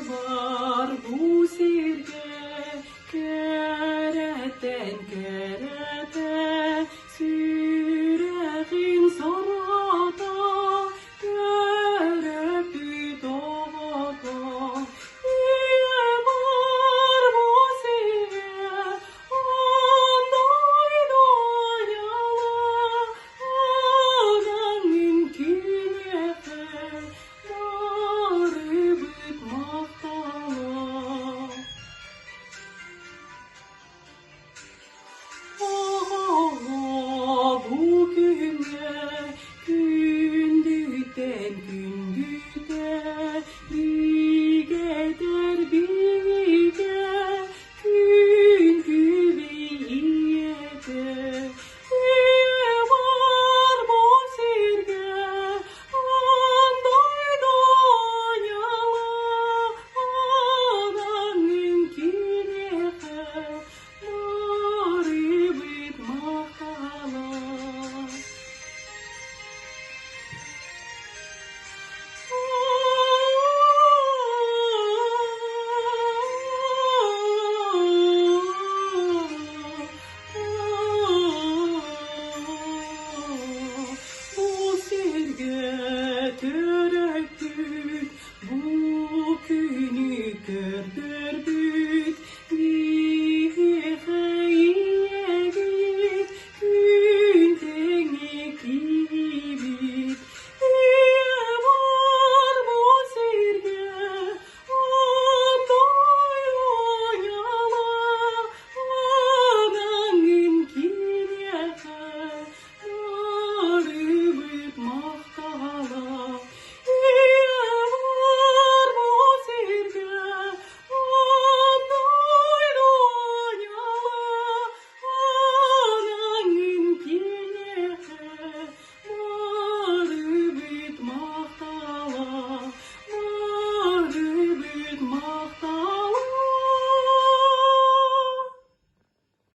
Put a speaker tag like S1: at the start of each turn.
S1: var bu sirke, kereten kerete, sürekin sorata, kerepi tovata. İye var bu sirke, anday doyala, ağanın kinefe, darıbıt mahtala. Bugüne gündüten gündüte, ligeder bilge, gün gibi iyiyete,